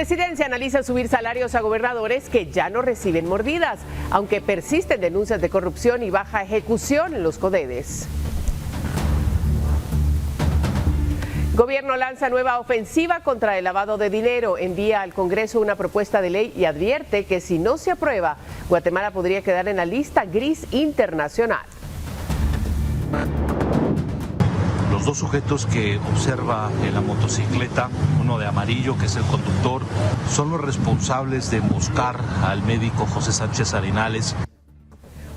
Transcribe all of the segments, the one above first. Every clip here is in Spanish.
Presidencia analiza subir salarios a gobernadores que ya no reciben mordidas, aunque persisten denuncias de corrupción y baja ejecución en los CODEDES. Gobierno lanza nueva ofensiva contra el lavado de dinero, envía al Congreso una propuesta de ley y advierte que si no se aprueba, Guatemala podría quedar en la lista gris internacional. Los dos sujetos que observa en la motocicleta, uno de amarillo que es el conductor, son los responsables de emboscar al médico José Sánchez Arenales.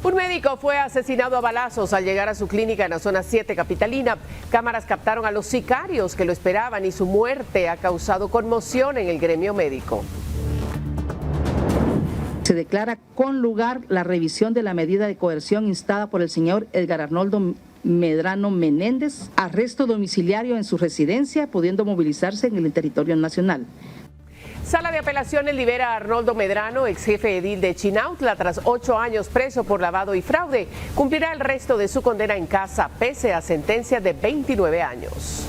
Un médico fue asesinado a balazos al llegar a su clínica en la zona 7 capitalina. Cámaras captaron a los sicarios que lo esperaban y su muerte ha causado conmoción en el gremio médico. Se declara con lugar la revisión de la medida de coerción instada por el señor Edgar Arnoldo Medrano Menéndez, arresto domiciliario en su residencia, pudiendo movilizarse en el territorio nacional. Sala de Apelaciones libera a Arnoldo Medrano, ex jefe edil de Chinautla, tras 8 años preso por lavado y fraude. Cumplirá el resto de su condena en casa, pese a sentencia de 29 años.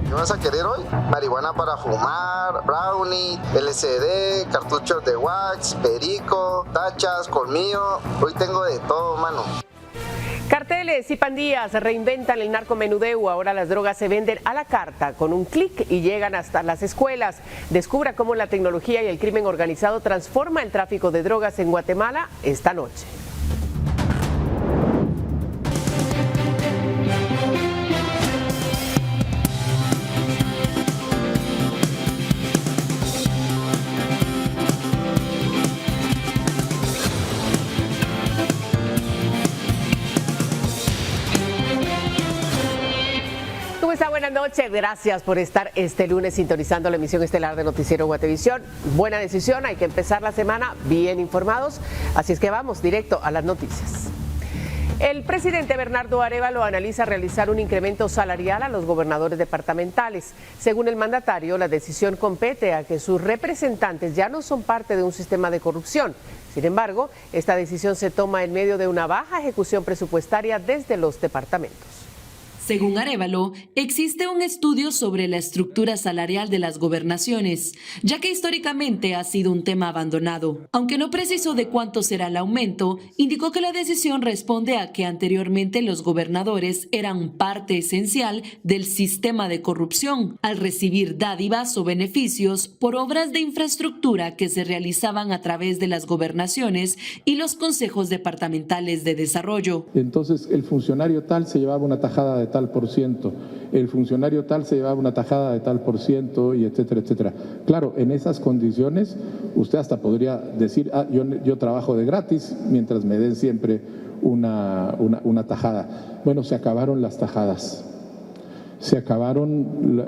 ¿Qué vas a querer hoy? Marihuana para fumar, brownie, LSD, cartuchos de wax, perico, tachas, colmillo. Hoy tengo de todo, mano. Carteles y pandillas reinventan el narcomenudeo. Ahora las drogas se venden a la carta con un clic y llegan hasta las escuelas. Descubra cómo la tecnología y el crimen organizado transforma el tráfico de drogas en Guatemala esta noche. Buenas noches, gracias por estar este lunes sintonizando la emisión estelar de Noticiero Guatevisión. Buena decisión, hay que empezar la semana bien informados, así es que vamos directo a las noticias. El presidente Bernardo Arévalo analiza realizar un incremento salarial a los gobernadores departamentales. Según el mandatario, la decisión compete a que sus representantes ya no son parte de un sistema de corrupción. Sin embargo, esta decisión se toma en medio de una baja ejecución presupuestaria desde los departamentos. Según Arévalo, existe un estudio sobre la estructura salarial de las gobernaciones, ya que históricamente ha sido un tema abandonado. Aunque no precisó de cuánto será el aumento, indicó que la decisión responde a que anteriormente los gobernadores eran parte esencial del sistema de corrupción, al recibir dádivas o beneficios por obras de infraestructura que se realizaban a través de las gobernaciones y los consejos departamentales de desarrollo. Entonces, el funcionario tal se llevaba una tajada de tal por ciento, el funcionario tal se llevaba una tajada de tal por ciento, y etcétera, etcétera. Claro, en esas condiciones usted hasta podría decir, yo trabajo de gratis mientras me den siempre una tajada. Bueno, se acabaron las tajadas, se acabaron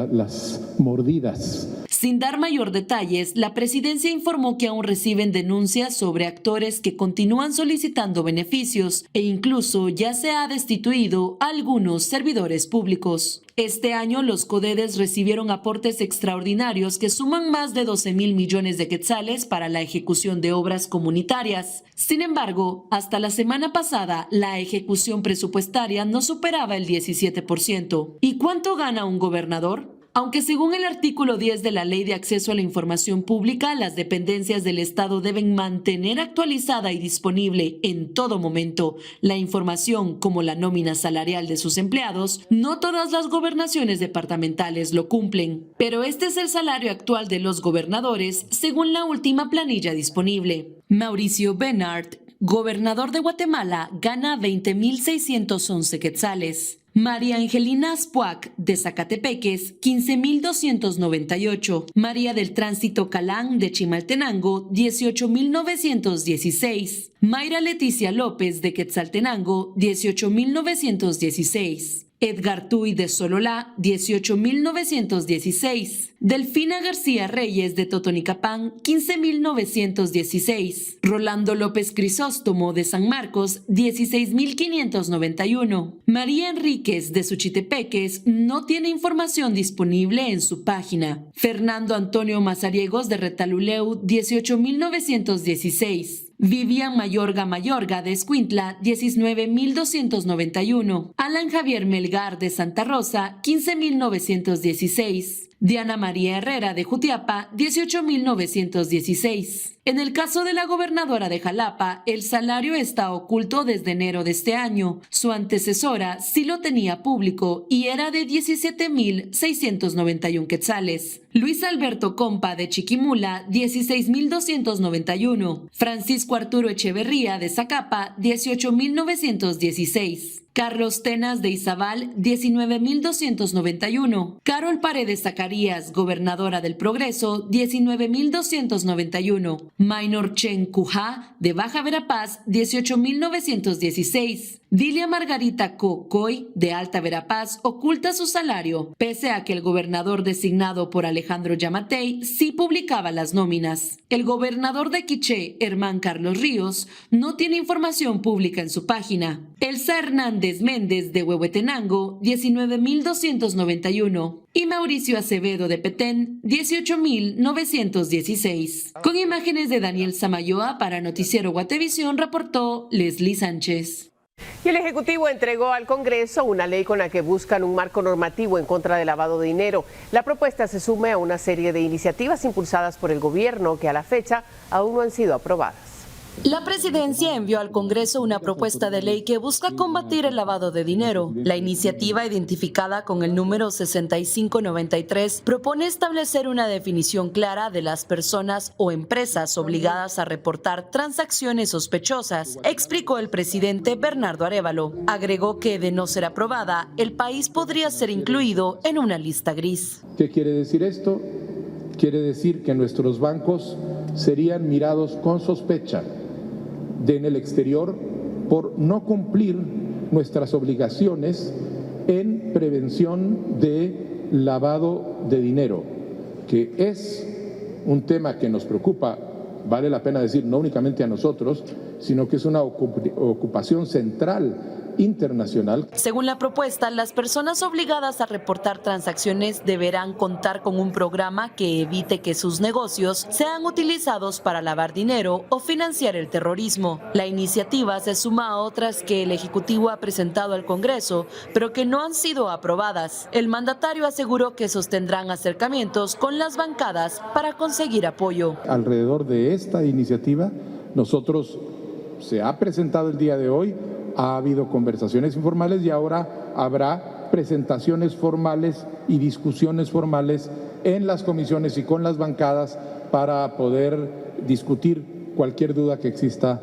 las mordidas. Sin dar mayor detalles, la presidencia informó que aún reciben denuncias sobre actores que continúan solicitando beneficios e incluso ya se ha destituido a algunos servidores públicos. Este año los CODEDES recibieron aportes extraordinarios que suman más de 12,000 millones de quetzales para la ejecución de obras comunitarias. Sin embargo, hasta la semana pasada, la ejecución presupuestaria no superaba el 17%. ¿Y cuánto gana un gobernador? Aunque según el artículo 10 de la Ley de Acceso a la Información Pública, las dependencias del Estado deben mantener actualizada y disponible en todo momento la información como la nómina salarial de sus empleados, no todas las gobernaciones departamentales lo cumplen. Pero este es el salario actual de los gobernadores según la última planilla disponible. Mauricio Benard, gobernador de Guatemala, gana 20,611 quetzales. María Angelina Aspuac, de Zacatepeques, 15,298. María del Tránsito Calán, de Chimaltenango, 18,916. Mayra Leticia López, de Quetzaltenango, 18,916. Edgar Tuy, de Sololá, 18,916. Delfina García Reyes, de Totonicapán, 15,916. Rolando López Crisóstomo, de San Marcos, 16,591. María Enríquez, de Suchitepeques, no tiene información disponible en su página. Fernando Antonio Mazariegos, de Retaluleu, 18,916. Vivian Mayorga de Escuintla, 19.291. Alan Javier Melgar de Santa Rosa, 15.916. Diana María Herrera de Jutiapa, 18.916. En el caso de la gobernadora de Jalapa, el salario está oculto desde enero de este año. Su antecesora sí lo tenía público y era de 17.691 quetzales. Luis Alberto Compa de Chiquimula, 16.291. Francisco Arturo Echeverría de Zacapa, 18.916. Carlos Tenas de Izabal, 19.291. Carol Paredes Zacarías, gobernadora del Progreso, 19.291. Maynor Chen Cujá, de Baja Verapaz, 18.916. Dilia Margarita Cocoy, de Alta Verapaz, oculta su salario, pese a que el gobernador designado por Alejandro Yamatei sí publicaba las nóminas. El gobernador de Quiché, Hermán Carlos Ríos, no tiene información pública en su página. Elsa Hernández Méndez, de Huehuetenango, 19.291. Y Mauricio Acevedo de Petén, 18.916. Con imágenes de Daniel Samayoa para Noticiero Guatevisión, reportó Leslie Sánchez. Y el Ejecutivo entregó al Congreso una ley con la que buscan un marco normativo en contra del lavado de dinero. La propuesta se suma a una serie de iniciativas impulsadas por el gobierno que a la fecha aún no han sido aprobadas. La presidencia envió al Congreso una propuesta de ley que busca combatir el lavado de dinero. La iniciativa, identificada con el número 6593, propone establecer una definición clara de las personas o empresas obligadas a reportar transacciones sospechosas, explicó el presidente Bernardo Arévalo. Agregó que, de no ser aprobada, el país podría ser incluido en una lista gris. ¿Qué quiere decir esto? Quiere decir que nuestros bancos serían mirados con sospecha en el exterior por no cumplir nuestras obligaciones en prevención de lavado de dinero, que es un tema que nos preocupa, vale la pena decir, no únicamente a nosotros, sino que es una ocupación central internacional. Según la propuesta, las personas obligadas a reportar transacciones deberán contar con un programa que evite que sus negocios sean utilizados para lavar dinero o financiar el terrorismo. La iniciativa se suma a otras que el Ejecutivo ha presentado al Congreso, pero que no han sido aprobadas. El mandatario aseguró que sostendrán acercamientos con las bancadas para conseguir apoyo. Alrededor de esta iniciativa, se ha presentado el día de hoy, ha habido conversaciones informales y ahora habrá presentaciones formales y discusiones formales en las comisiones y con las bancadas para poder discutir cualquier duda que exista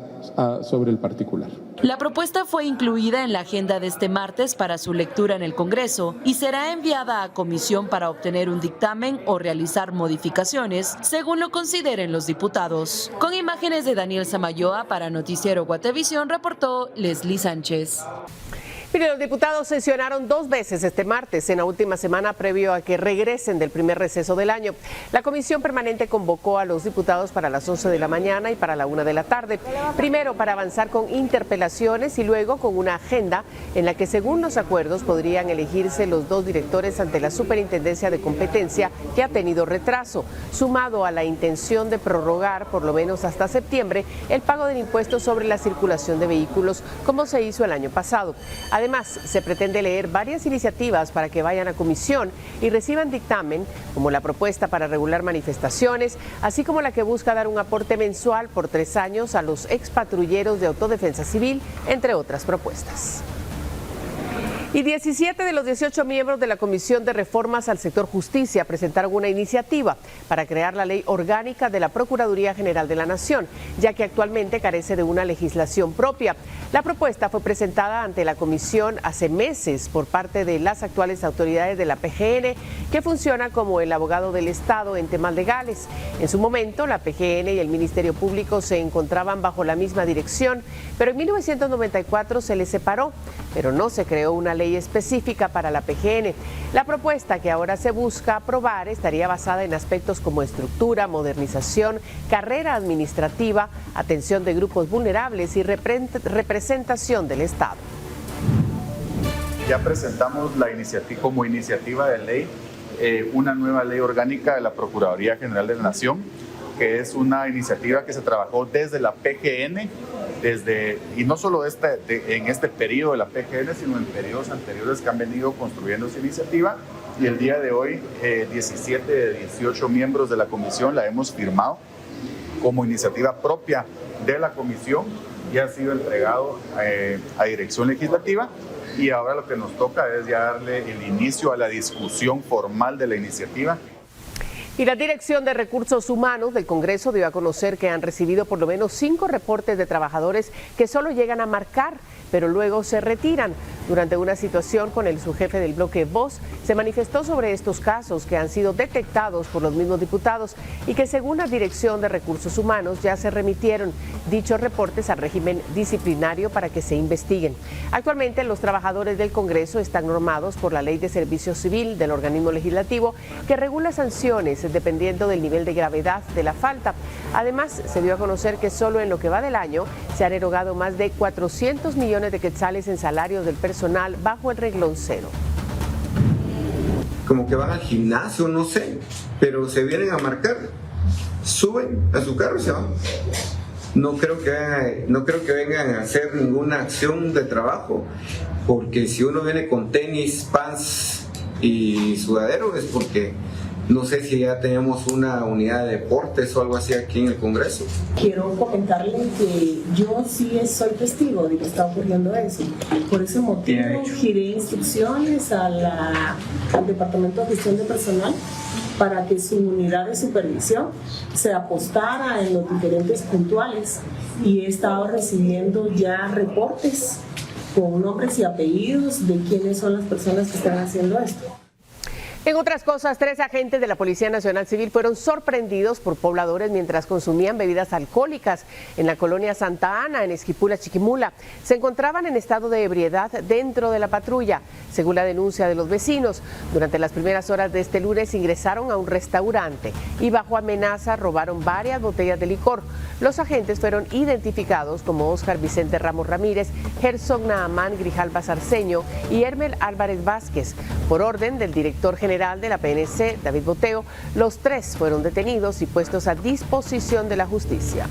sobre el particular. La propuesta fue incluida en la agenda de este martes para su lectura en el Congreso y será enviada a comisión para obtener un dictamen o realizar modificaciones, según lo consideren los diputados. Con imágenes de Daniel Samayoa para Noticiero Guatevisión, reportó Leslie Sánchez. Mire, los diputados sesionaron 2 veces este martes, en la última semana previo a que regresen del primer receso del año. La comisión permanente convocó a los diputados para las 11 de la mañana y para la 1 de la tarde. Primero para avanzar con interpelaciones y luego con una agenda en la que, según los acuerdos, podrían elegirse los 2 directores ante la Superintendencia de Competencia, que ha tenido retraso, sumado a la intención de prorrogar, por lo menos hasta septiembre, el pago del impuesto sobre la circulación de vehículos, como se hizo el año pasado. Además, se pretende leer varias iniciativas para que vayan a comisión y reciban dictamen, como la propuesta para regular manifestaciones, así como la que busca dar un aporte mensual por 3 años a los expatrulleros de autodefensa civil, entre otras propuestas. Y 17 de los 18 miembros de la Comisión de Reformas al Sector Justicia presentaron una iniciativa para crear la ley orgánica de la Procuraduría General de la Nación, ya que actualmente carece de una legislación propia. La propuesta fue presentada ante la comisión hace meses por parte de las actuales autoridades de la PGN, que funciona como el abogado del Estado en temas legales. En su momento, la PGN y el Ministerio Público se encontraban bajo la misma dirección, pero en 1994 se les separó, pero no se creó una ley específica para la PGN. La propuesta que ahora se busca aprobar estaría basada en aspectos como estructura, modernización, carrera administrativa, atención de grupos vulnerables y representación del Estado. Ya presentamos como iniciativa de ley una nueva ley orgánica de la Procuraduría General de la Nación. que es una iniciativa que se trabajó desde la PGN, y no solo en este periodo de la PGN, sino en periodos anteriores que han venido construyendo esa iniciativa. Y el día de hoy, 17 de 18 miembros de la comisión la hemos firmado como iniciativa propia de la comisión y ha sido entregado a dirección legislativa. Y ahora lo que nos toca es ya darle el inicio a la discusión formal de la iniciativa. Y la Dirección de Recursos Humanos del Congreso dio a conocer que han recibido por lo menos 5 reportes de trabajadores que solo llegan a marcar, pero luego se retiran. Durante una situación con el subjefe del bloque Voz, se manifestó sobre estos casos que han sido detectados por los mismos diputados y que según la Dirección de Recursos Humanos ya se remitieron dichos reportes al régimen disciplinario para que se investiguen. Actualmente los trabajadores del Congreso están normados por la Ley de Servicio Civil del organismo legislativo que regula sanciones dependiendo del nivel de gravedad de la falta. Además, se dio a conocer que solo en lo que va del año se han erogado más de 400 millones de quetzales en salarios del personal bajo el renglón 0. Como que van al gimnasio, no sé, pero se vienen a marcar, suben a su carro y se van. No creo que vengan a hacer ninguna acción de trabajo, porque si uno viene con tenis, pants y sudadero es porque no sé si ya tenemos una unidad de deportes o algo así aquí en el Congreso. Quiero comentarle que yo sí soy testigo de que está ocurriendo eso. Por ese motivo giré instrucciones al Departamento de Gestión de Personal para que su unidad de supervisión se apostara en los diferentes puntuales y he estado recibiendo ya reportes con nombres y apellidos de quiénes son las personas que están haciendo esto. En otras cosas, 3 agentes de la Policía Nacional Civil fueron sorprendidos por pobladores mientras consumían bebidas alcohólicas en la colonia Santa Ana, en Esquipula, Chiquimula. Se encontraban en estado de ebriedad dentro de la patrulla, según la denuncia de los vecinos. Durante las primeras horas de este lunes ingresaron a un restaurante y bajo amenaza robaron varias botellas de licor. Los agentes fueron identificados como Óscar Vicente Ramos Ramírez, Herzog Naamán Grijalva Sarceño y Hermel Álvarez Vázquez. Por orden del director general de la PNC, David Boteo, los 3 fueron detenidos y puestos a disposición de la justicia.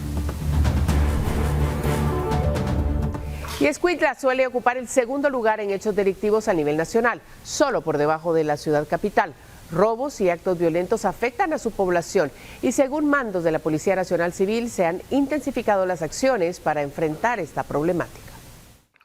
Y Escuintla suele ocupar el segundo lugar en hechos delictivos a nivel nacional, solo por debajo de la ciudad capital. Robos y actos violentos afectan a su población y según mandos de la Policía Nacional Civil se han intensificado las acciones para enfrentar esta problemática.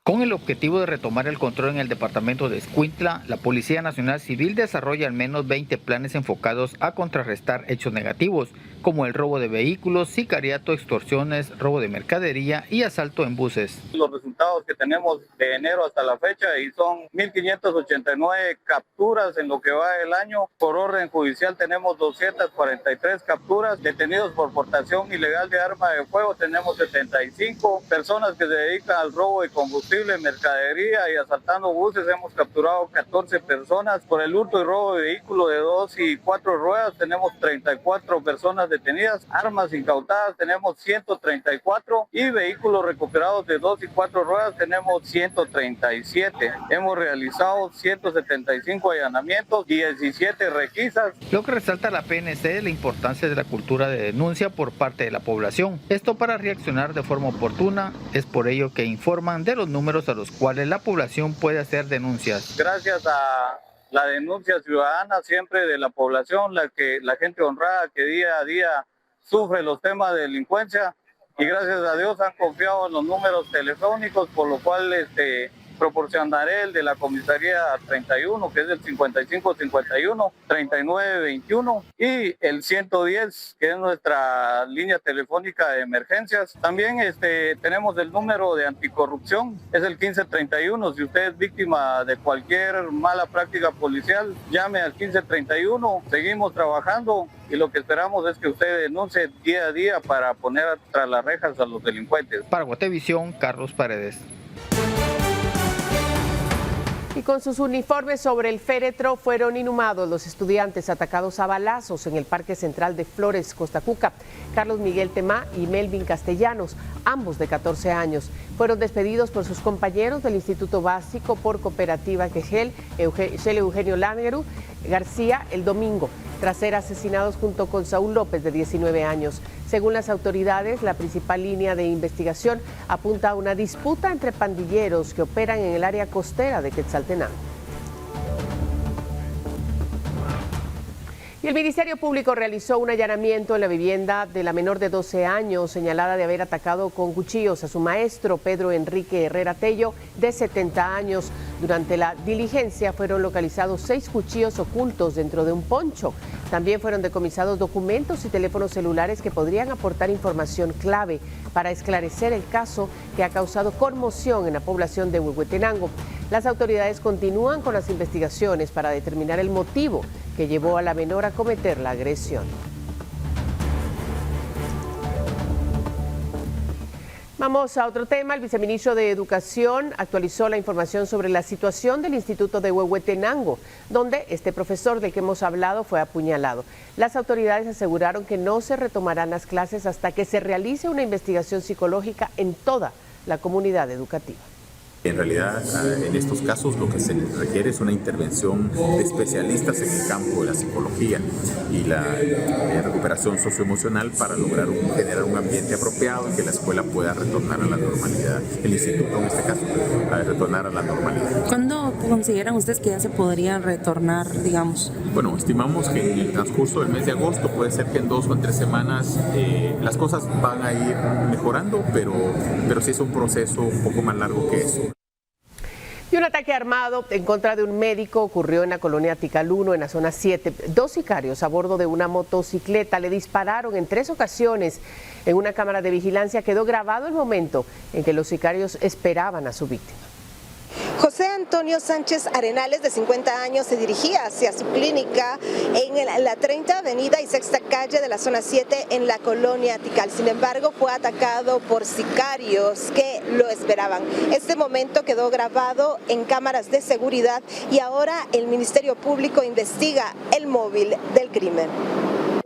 Con el objetivo de retomar el control en el departamento de Escuintla, la Policía Nacional Civil desarrolla al menos 20 planes enfocados a contrarrestar hechos negativos, como el robo de vehículos, sicariato, extorsiones, robo de mercadería y asalto en buses. Los resultados que tenemos de enero hasta la fecha y son 1.589 capturas en lo que va del año. Por orden judicial tenemos 243 capturas, detenidos por portación ilegal de arma de fuego tenemos 75, personas que se dedican al robo de combustible, mercadería y asaltando buses hemos capturado 14 personas. Por el hurto y robo de vehículos de 2 y 4 ruedas tenemos 34 personas detenidas, armas incautadas tenemos 134 y vehículos recuperados de 2 y 4 ruedas tenemos 137. Hemos realizado 175 allanamientos, 17 requisas. Lo que resalta la PNC es la importancia de la cultura de denuncia por parte de la población. Esto para reaccionar de forma oportuna, es por ello que informan de los números a los cuales la población puede hacer denuncias. Gracias a la denuncia ciudadana siempre de la población, la gente honrada que día a día sufre los temas de delincuencia y gracias a Dios han confiado en los números telefónicos, por lo cual proporcionaré el de la comisaría 31, que es el 5551-3921 y el 110, que es nuestra línea telefónica de emergencias. También tenemos el número de anticorrupción, es el 1531. Si usted es víctima de cualquier mala práctica policial, llame al 1531. Seguimos trabajando y lo que esperamos es que usted denuncie día a día para poner tras las rejas a los delincuentes. Para Guatevisión, Carlos Paredes. Y con sus uniformes sobre el féretro fueron inhumados los estudiantes atacados a balazos en el Parque Central de Flores, Costa Cuca. Carlos Miguel Temá y Melvin Castellanos, ambos de 14 años, fueron despedidos por sus compañeros del Instituto Básico por Cooperativa Quejel, Eugenio Langeru García, el domingo. tras ser asesinados junto con Saúl López, de 19 años. Según las autoridades, la principal línea de investigación apunta a una disputa entre pandilleros que operan en el área costera de Quetzaltenango. Y el Ministerio Público realizó un allanamiento en la vivienda de la menor de 12 años, señalada de haber atacado con cuchillos a su maestro, Pedro Enrique Herrera Tello, de 70 años. Durante la diligencia fueron localizados 6 cuchillos ocultos dentro de un poncho. También fueron decomisados documentos y teléfonos celulares que podrían aportar información clave para esclarecer el caso que ha causado conmoción en la población de Huehuetenango. Las autoridades continúan con las investigaciones para determinar el motivo que llevó a la menor a cometer la agresión. Vamos a otro tema. El viceministro de Educación actualizó la información sobre la situación del Instituto de Huehuetenango, donde este profesor del que hemos hablado fue apuñalado. Las autoridades aseguraron que no se retomarán las clases hasta que se realice una investigación psicológica en toda la comunidad educativa. En realidad, en estos casos lo que se requiere es una intervención de especialistas en el campo de la psicología y la recuperación socioemocional para lograr generar un ambiente apropiado y que la escuela pueda retornar a la normalidad. El instituto, en este caso, a retornar a la normalidad. ¿Cuándo consideran ustedes que ya se podrían retornar, digamos? Bueno, estimamos que en el transcurso del mes de agosto, puede ser que en 2 o en 3 semanas, las cosas van a ir mejorando, pero sí es un proceso un poco más largo que eso. Y un ataque armado en contra de un médico ocurrió en la colonia Tikal 1, en la zona 7. 2 sicarios a bordo de una motocicleta le dispararon en 3 ocasiones. En una cámara de vigilancia quedó grabado el momento en que los sicarios esperaban a su víctima. José Antonio Sánchez Arenales, de 50 años, se dirigía hacia su clínica en la 30 Avenida y Sexta Calle de la zona 7 en la colonia Tikal. Sin embargo, fue atacado por sicarios que lo esperaban. Este momento quedó grabado en cámaras de seguridad y ahora el Ministerio Público investiga el móvil del crimen.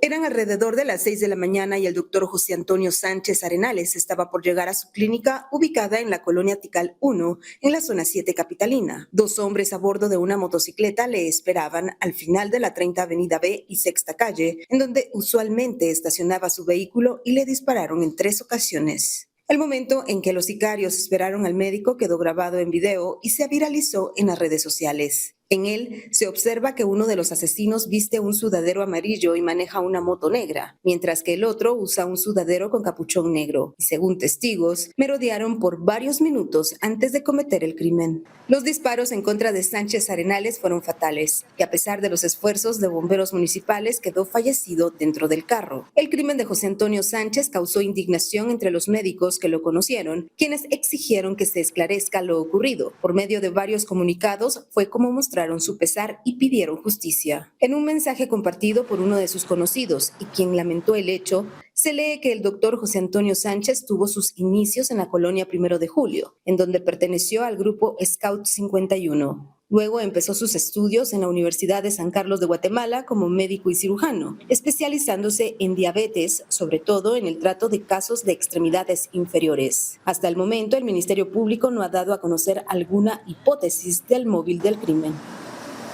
Eran alrededor de las 6 de la mañana y el doctor José Antonio Sánchez Arenales estaba por llegar a su clínica ubicada en la colonia Tikal 1, en la zona 7 capitalina. 2 hombres a bordo de una motocicleta le esperaban al final de la 30 Avenida B y Sexta Calle, en donde usualmente estacionaba su vehículo, y le dispararon en 3 ocasiones. El momento en que los sicarios esperaron al médico quedó grabado en video y se viralizó en las redes sociales. En él se observa que uno de los asesinos viste un sudadero amarillo y maneja una moto negra, mientras que el otro usa un sudadero con capuchón negro. Y según testigos, merodearon por varios minutos antes de cometer el crimen. Los disparos en contra de Sánchez Arenales fueron fatales, y a pesar de los esfuerzos de bomberos municipales, quedó fallecido dentro del carro. El crimen de José Antonio Sánchez causó indignación entre los médicos que lo conocieron, quienes exigieron que se esclarezca lo ocurrido. Por medio de varios comunicados fue como mostraron su pesar y pidieron justicia. En un mensaje compartido por uno de sus conocidos y quien lamentó el hecho, se lee que el doctor José Antonio Sánchez tuvo sus inicios en la colonia 1 de Julio, en donde perteneció al grupo Scout 51. Luego empezó sus estudios en la Universidad de San Carlos de Guatemala como médico y cirujano, especializándose en diabetes, sobre todo en el trato de casos de extremidades inferiores. Hasta el momento, el Ministerio Público no ha dado a conocer alguna hipótesis del móvil del crimen.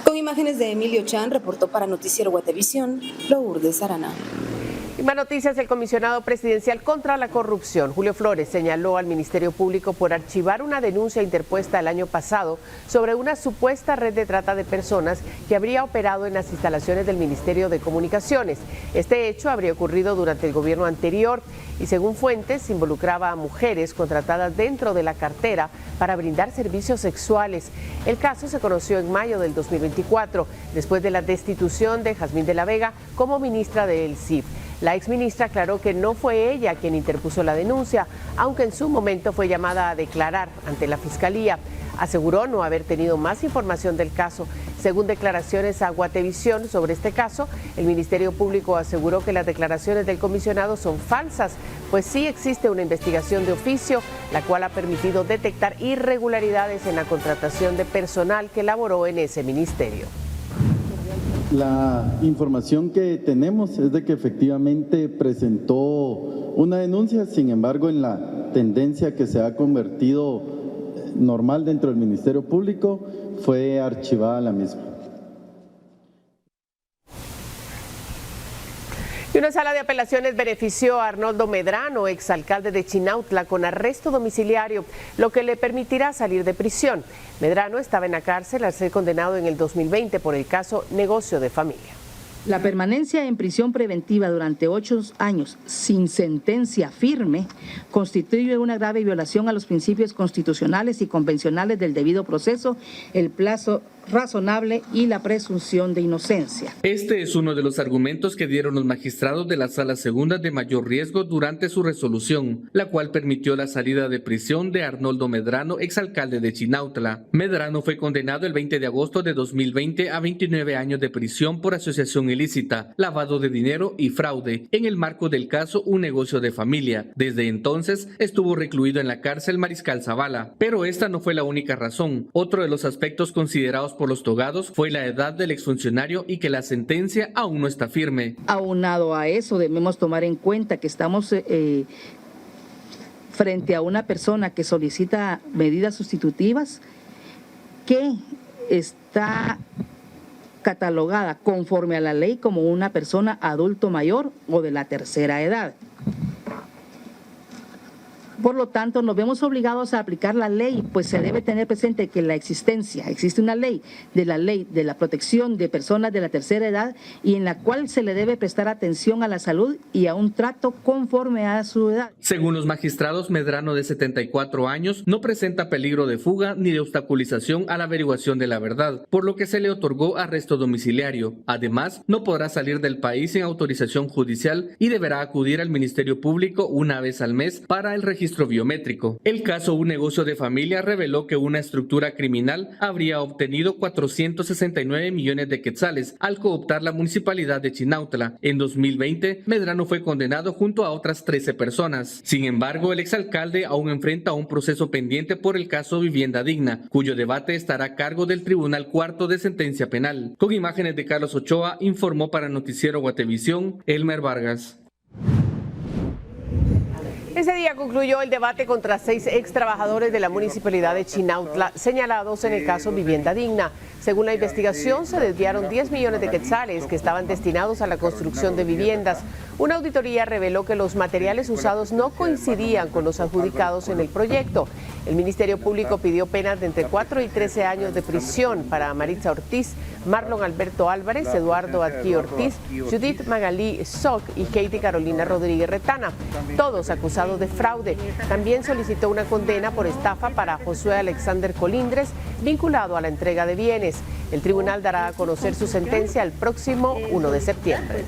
Con imágenes de Emilio Chan, reportó para Noticiero Guatevisión, Lourdes Arana. Y más noticias. El comisionado presidencial contra la corrupción, Julio Flores, señaló al Ministerio Público por archivar una denuncia interpuesta el año pasado sobre una supuesta red de trata de personas que habría operado en las instalaciones del Ministerio de Comunicaciones. Este hecho habría ocurrido durante el gobierno anterior y, según fuentes, involucraba a mujeres contratadas dentro de la cartera para brindar servicios sexuales. El caso se conoció en mayo del 2024, después de la destitución de Jazmín de la Vega como ministra del CIF. La exministra aclaró que no fue ella quien interpuso la denuncia, aunque en su momento fue llamada a declarar ante la Fiscalía. Aseguró no haber tenido más información del caso. Según declaraciones a Guatevisión sobre este caso, el Ministerio Público aseguró que las declaraciones del comisionado son falsas, pues sí existe una investigación de oficio, la cual ha permitido detectar irregularidades en la contratación de personal que laboró en ese ministerio. La información que tenemos es de que efectivamente presentó una denuncia, sin embargo, en la tendencia que se ha convertido normal dentro del Ministerio Público, fue archivada la misma. Y una sala de apelaciones benefició a Arnoldo Medrano, exalcalde de Chinautla, con arresto domiciliario, lo que le permitirá salir de prisión. Medrano estaba en la cárcel al ser condenado en el 2020 por el caso Negocio de Familia. La permanencia en prisión preventiva durante 8 años sin sentencia firme constituye una grave violación a los principios constitucionales y convencionales del debido proceso, el plazo razonable y la presunción de inocencia. Este es uno de los argumentos que dieron los magistrados de la Sala Segunda de mayor riesgo durante su resolución, la cual permitió la salida de prisión de Arnoldo Medrano, exalcalde de Chinautla. Medrano fue condenado el 20 de agosto de 2020 a 29 años de prisión por asociación ilícita, lavado de dinero y fraude, en el marco del caso Un Negocio de Familia. Desde entonces estuvo recluido en la cárcel Mariscal Zavala, pero esta no fue la única razón. Otro de los aspectos considerados por los togados fue la edad del exfuncionario y que la sentencia aún no está firme. Aunado a eso, debemos tomar en cuenta que estamos frente a una persona que solicita medidas sustitutivas que está catalogada conforme a la ley como una persona adulto mayor o de la tercera edad. Por lo tanto, nos vemos obligados a aplicar la ley, pues se debe tener presente que existe una ley de la protección de personas de la tercera edad y en la cual se le debe prestar atención a la salud y a un trato conforme a su edad. Según los magistrados, Medrano, de 74 años, no presenta peligro de fuga ni de obstaculización a la averiguación de la verdad, por lo que se le otorgó arresto domiciliario. Además, no podrá salir del país sin autorización judicial y deberá acudir al Ministerio Público una vez al mes para el registro biométrico. El caso Un Negocio de Familia reveló que una estructura criminal habría obtenido 469 millones de quetzales al cooptar la municipalidad de Chinautla. En 2020, Medrano fue condenado junto a otras 13 personas. Sin embargo, el exalcalde aún enfrenta un proceso pendiente por el caso Vivienda Digna, cuyo debate estará a cargo del Tribunal Cuarto de Sentencia Penal. Con imágenes de Carlos Ochoa, informó para Noticiero Guatevisión, Elmer Vargas. Ese día concluyó el debate contra 6 ex trabajadores de la municipalidad de Chinautla señalados en el caso Vivienda Digna. Según la investigación, se desviaron 10 millones de quetzales que estaban destinados a la construcción de viviendas. Una auditoría reveló que los materiales usados no coincidían con los adjudicados en el proyecto. El Ministerio Público pidió penas de entre 4 y 13 años de prisión para Maritza Ortiz, Marlon Alberto Álvarez, Eduardo Adquí Ortiz, Judith Magalí Soc y Katie Carolina Rodríguez Retana, todos acusados de fraude. También solicitó una condena por estafa para Josué Alexander Colindres, vinculado a la entrega de bienes. El tribunal dará a conocer su sentencia el próximo 1 de septiembre.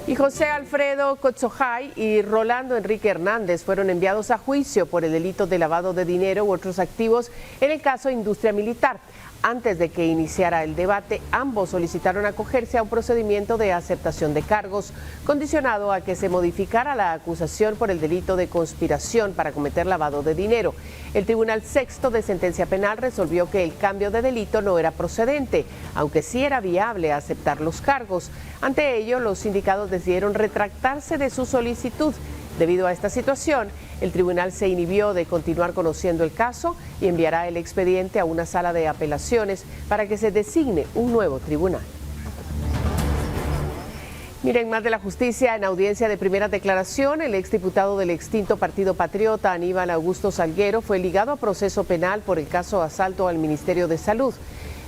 Y José Alfredo Cotzojay y Rolando Enrique Hernández fueron enviados a juicio por el delito de lavado de dinero u otros activos en el caso Industria Militar. Antes de que iniciara el debate, ambos solicitaron acogerse a un procedimiento de aceptación de cargos, condicionado a que se modificara la acusación por el delito de conspiración para cometer lavado de dinero. El Tribunal Sexto de Sentencia Penal resolvió que el cambio de delito no era procedente, aunque sí era viable aceptar los cargos. Ante ello, los sindicados decidieron retractarse de su solicitud. Debido a esta situación, el tribunal se inhibió de continuar conociendo el caso y enviará el expediente a una sala de apelaciones para que se designe un nuevo tribunal. Miren, más de la justicia. En audiencia de primera declaración, el exdiputado del extinto Partido Patriota, Aníbal Augusto Salguero, fue ligado a proceso penal por el caso asalto al Ministerio de Salud.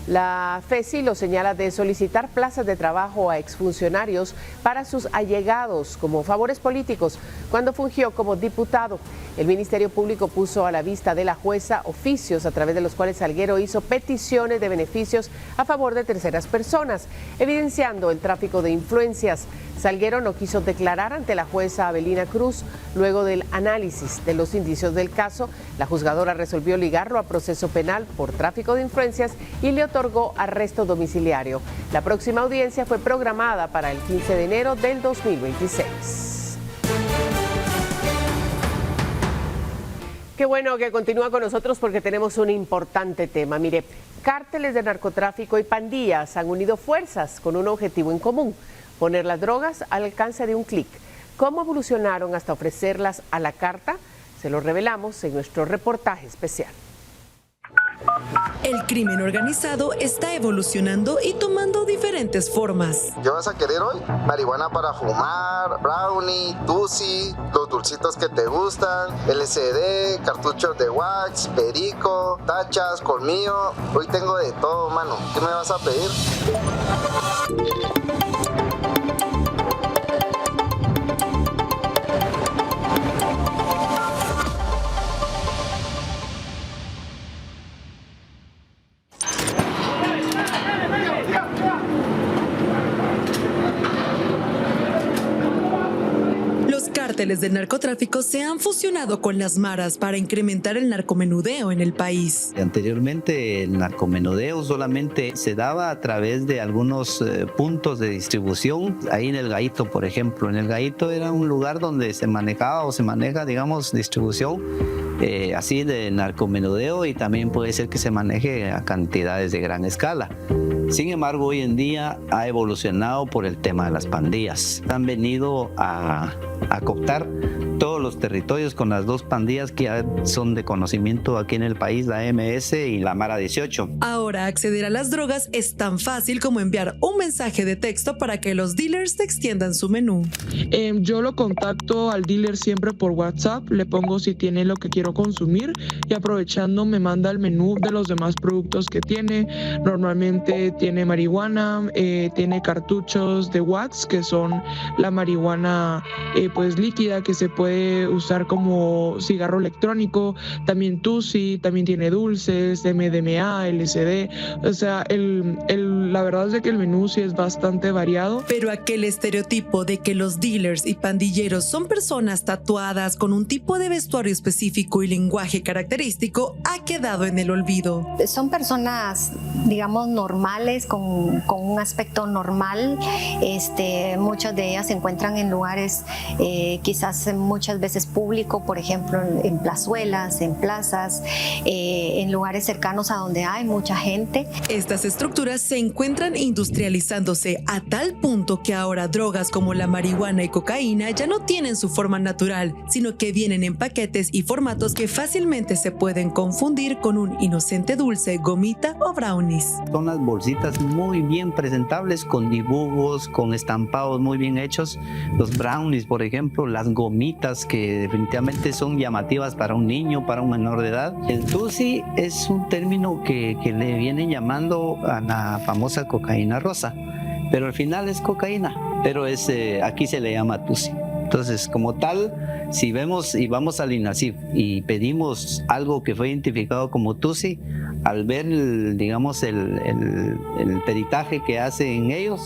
La FESI lo señala de solicitar plazas de trabajo a exfuncionarios para sus allegados como favores políticos cuando fungió como diputado. El Ministerio Público puso a la vista de la jueza oficios a través de los cuales Salguero hizo peticiones de beneficios a favor de terceras personas, evidenciando el tráfico de influencias. Salguero no quiso declarar ante la jueza Abelina Cruz. Luego del análisis de los indicios del caso, la juzgadora resolvió ligarlo a proceso penal por tráfico de influencias y le otorgó arresto domiciliario. La próxima audiencia fue programada para el 15 de enero del 2026. Qué bueno que continúa con nosotros porque tenemos un importante tema. Mire, cárteles de narcotráfico y pandillas han unido fuerzas con un objetivo en común: poner las drogas al alcance de un clic. ¿Cómo evolucionaron hasta ofrecerlas a la carta? Se lo revelamos en nuestro reportaje especial. El crimen organizado está evolucionando y tomando diferentes formas. ¿Qué vas a querer hoy? Marihuana para fumar, brownie, tusi, los dulcitos que te gustan, LSD, cartuchos de wax, perico, tachas, colmillo. Hoy tengo de todo, mano. ¿Qué me vas a pedir? Los cárteles del narcotráfico se han fusionado con las maras para incrementar el narcomenudeo en el país. Anteriormente el narcomenudeo solamente se daba a través de algunos puntos de distribución. Ahí en El Gallito, por ejemplo. En El Gallito era un lugar donde se manejaba o se maneja, digamos, distribución así de narcomenudeo, y también puede ser que se maneje a cantidades de gran escala. Sin embargo, hoy en día ha evolucionado por el tema de las pandillas. Han venido a cooptar todos los territorios con las dos pandillas que ya son de conocimiento aquí en el país, la MS y la Mara 18. Ahora acceder a las drogas es tan fácil como enviar un mensaje de texto para que los dealers te extiendan su menú. Yo lo contacto al dealer siempre por WhatsApp, le pongo si tiene lo que quiero consumir y aprovechando me manda el menú de los demás productos que tiene. Normalmente tiene marihuana, tiene cartuchos de wax, que son la marihuana pues líquida que se puede usar como cigarro electrónico, también tusi, también tiene dulces, MDMA, LSD, o sea, la verdad es de que el menú sí es bastante variado. Pero aquel estereotipo de que los dealers y pandilleros son personas tatuadas con un tipo de vestuario específico y lenguaje característico ha quedado en el olvido. Son personas, digamos, normales, con un aspecto normal. Muchas de ellas se encuentran en lugares quizás muchas veces público, por ejemplo en plazuelas, en plazas, en lugares cercanos a donde hay mucha gente. Estas estructuras se encuentran industrializándose a tal punto que ahora drogas como la marihuana y cocaína ya no tienen su forma natural, sino que vienen en paquetes y formatos que fácilmente se pueden confundir con un inocente dulce, gomita o brownies. Son las bolsitas muy bien presentables, con dibujos, con estampados muy bien hechos. Los brownies, por ejemplo, las gomitas que definitivamente son llamativas para un niño, para un menor de edad. El tusi es un término que le vienen llamando a la famosa cocaína rosa, pero al final es cocaína, pero aquí se le llama tusi. Entonces, como tal, si vemos y vamos al INACIF y pedimos algo que fue identificado como tusi, al ver, digamos, el peritaje que hacen ellos,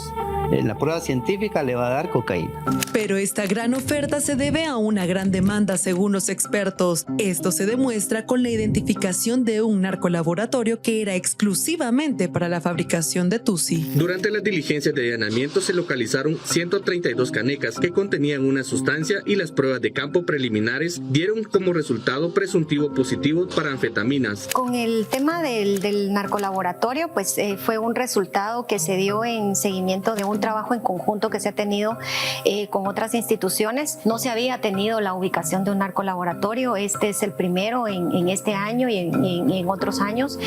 la prueba científica le va a dar cocaína. Pero esta gran oferta se debe a una gran demanda según los expertos. Esto se demuestra con la identificación de un narcolaboratorio que era exclusivamente para la fabricación de tusi. Durante las diligencias de allanamiento se localizaron 132 canecas que contenían una sustancia y las pruebas de campo preliminares dieron como resultado presuntivo positivo para anfetaminas. Con el tema del narcolaboratorio, pues fue un resultado que se dio en seguimiento de un trabajo en conjunto que se ha tenido con otras instituciones. No se había tenido la ubicación de un narcolaboratorio, este es el primero en este año y en otros años.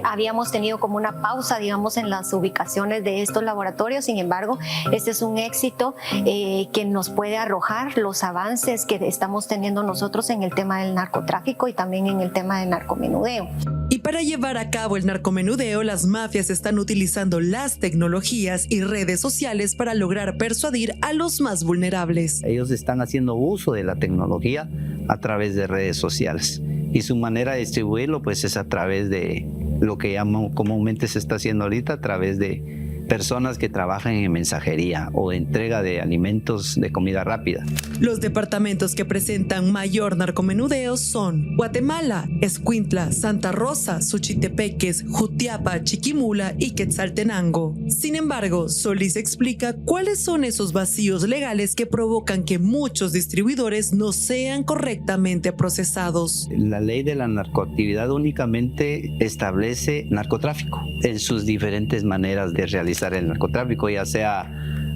Habíamos tenido como una pausa, digamos, en las ubicaciones de estos laboratorios. Sin embargo, este es un éxito que nos puede arrojar los avances que estamos teniendo nosotros en el tema del narcotráfico y también en el tema del narcomenudeo. Y para llevar a cabo el narcomenudeo, las mafias están utilizando las tecnologías y redes sociales para lograr persuadir a los más vulnerables. Ellos están haciendo uso de la tecnología a través de redes sociales y su manera de distribuirlo pues es a través de lo que comúnmente se está haciendo ahorita, a través de personas que trabajan en mensajería o entrega de alimentos de comida rápida. Los departamentos que presentan mayor narcomenudeo son Guatemala, Escuintla, Santa Rosa, Suchitepeques, Jutiapa, Chiquimula y Quetzaltenango. Sin embargo, Solís explica cuáles son esos vacíos legales que provocan que muchos distribuidores no sean correctamente procesados. La ley de la narcoactividad únicamente establece narcotráfico en sus diferentes maneras de realizar el narcotráfico, ya sea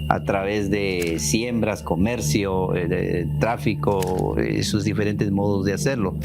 a través de siembras, comercio, de tráfico, sus diferentes modos de hacerlo.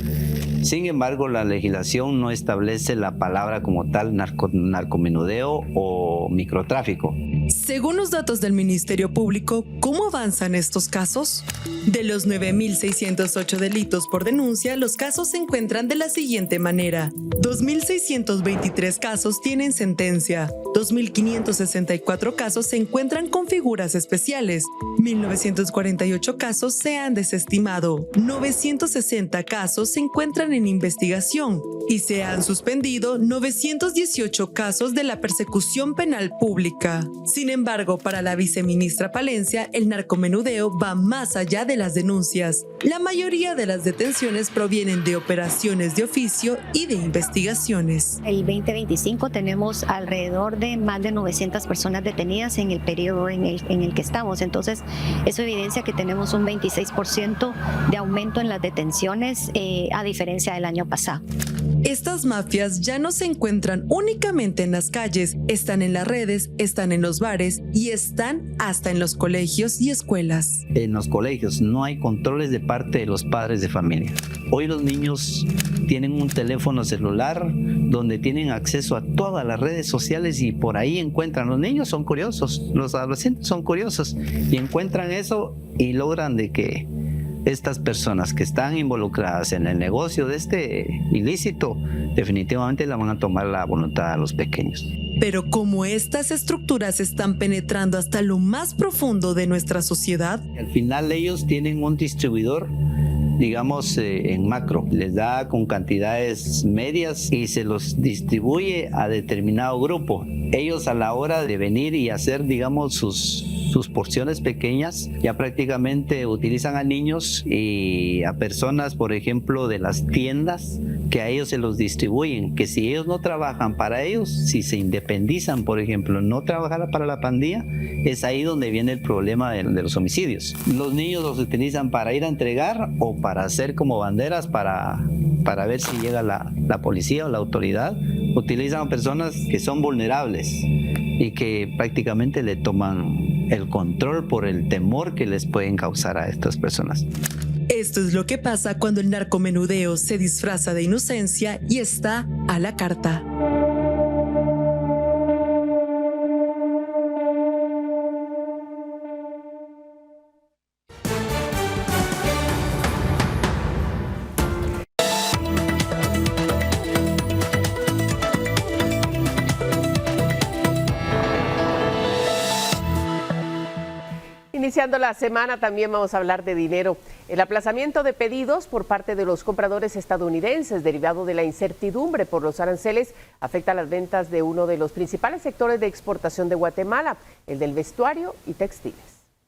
Sin embargo, la legislación no establece la palabra como tal narcomenudeo o microtráfico. Según los datos del Ministerio Público, ¿cómo avanzan estos casos? De los 9.608 delitos por denuncia, los casos se encuentran de la siguiente manera. 2.623 casos tienen sentencia, 2.564 casos se encuentran con figuras especiales, 1.948 casos se han desestimado, 960 casos se encuentran en investigación y se han suspendido 918 casos de la persecución penal pública. Sin embargo, para la viceministra Palencia, el narcomenudeo va más allá de las denuncias. La mayoría de las detenciones provienen de operaciones de oficio y de investigaciones. El 2025 tenemos alrededor de más de 900 personas detenidas en el periodo en el que estamos. Entonces, eso evidencia que tenemos un 26% de aumento en las detenciones a diferencia del año pasado. Estas mafias ya no se encuentran únicamente en las calles, están en las redes, están en los bares y están hasta en los colegios y escuelas. En los colegios no hay controles de parte de los padres de familia. Hoy los niños tienen un teléfono celular donde tienen acceso a todas las redes sociales y por ahí encuentran. Los niños son curiosos, los adolescentes son curiosos y encuentran eso y logran de que estas personas que están involucradas en el negocio de este ilícito definitivamente la van a tomar la voluntad a los pequeños. Pero como estas estructuras están penetrando hasta lo más profundo de nuestra sociedad, al final ellos tienen un distribuidor, digamos en macro, les da con cantidades medias y se los distribuye a determinado grupo. Ellos a la hora de venir y hacer, digamos, sus porciones pequeñas, ya prácticamente utilizan a niños y a personas, por ejemplo, de las tiendas, que a ellos se los distribuyen, que si ellos no trabajan para ellos, si se independizan, por ejemplo, no trabajar para la pandilla, es ahí donde viene el problema de los homicidios. Los niños los utilizan para ir a entregar o para hacer como banderas para ver si llega la policía o la autoridad. Utilizan a personas que son vulnerables y que prácticamente le toman el control por el temor que les pueden causar a estas personas. Esto es lo que pasa cuando el narcomenudeo se disfraza de inocencia y está a la carta. Iniciando la semana también vamos a hablar de dinero. El aplazamiento de pedidos por parte de los compradores estadounidenses derivado de la incertidumbre por los aranceles afecta las ventas de uno de los principales sectores de exportación de Guatemala, el del vestuario y textiles.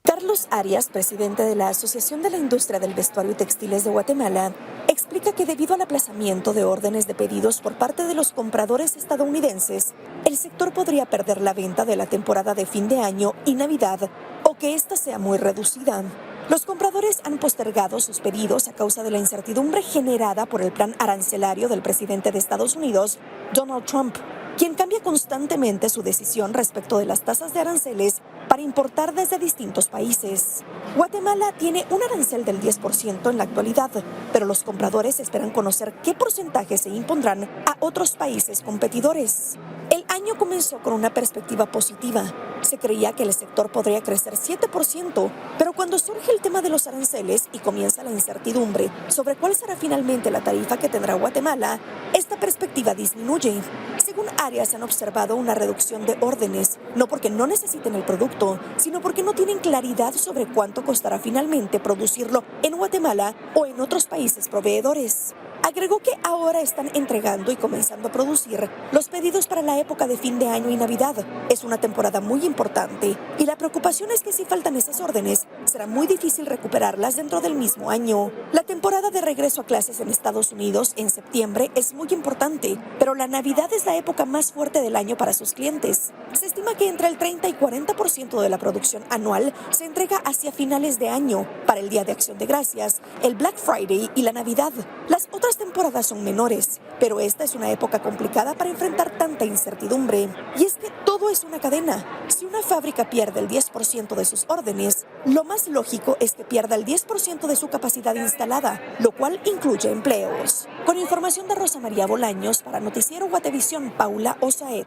Carlos Arias, presidente de la Asociación de la Industria del Vestuario y Textiles de Guatemala, explica que debido al aplazamiento de órdenes de pedidos por parte de los compradores estadounidenses, el sector podría perder la venta de la temporada de fin de año y Navidad o que ésta sea muy reducida. Los compradores han postergado sus pedidos a causa de la incertidumbre generada por el plan arancelario del presidente de Estados Unidos, Donald Trump, quien cambia constantemente su decisión respecto de las tasas de aranceles para importar desde distintos países. Guatemala tiene un arancel del 10% en la actualidad, pero los compradores esperan conocer qué porcentaje se impondrán a otros países competidores. El año comenzó con una perspectiva positiva. Se creía que el sector podría crecer 7%, pero cuando surge el tema de los aranceles y comienza la incertidumbre sobre cuál será finalmente la tarifa que tendrá Guatemala, esta perspectiva disminuye. Según Arias, han observado una reducción de órdenes, no porque no necesiten el producto, sino porque no tienen claridad sobre cuánto costará finalmente producirlo en Guatemala o en otros países proveedores. Agregó que ahora están entregando y comenzando a producir los pedidos para la época de fin de año y Navidad. Es una temporada muy importante y la preocupación es que si faltan esas órdenes, será muy difícil recuperarlas dentro del mismo año. La temporada de regreso a clases en Estados Unidos en septiembre es muy importante, pero la Navidad es la época más fuerte del año para sus clientes. Se estima que entre el 30 y 40% de la producción anual se entrega hacia finales de año. Para para el Día de Acción de Gracias, el Black Friday y la Navidad. Las otras temporadas son menores, pero esta es una época complicada para enfrentar tanta incertidumbre. Y es que todo es una cadena. Si una fábrica pierde el 10% de sus órdenes, lo más lógico es que pierda el 10% de su capacidad instalada, lo cual incluye empleos. Con información de Rosa María Bolaños, para Noticiero Guatevisión, Paula Osaet.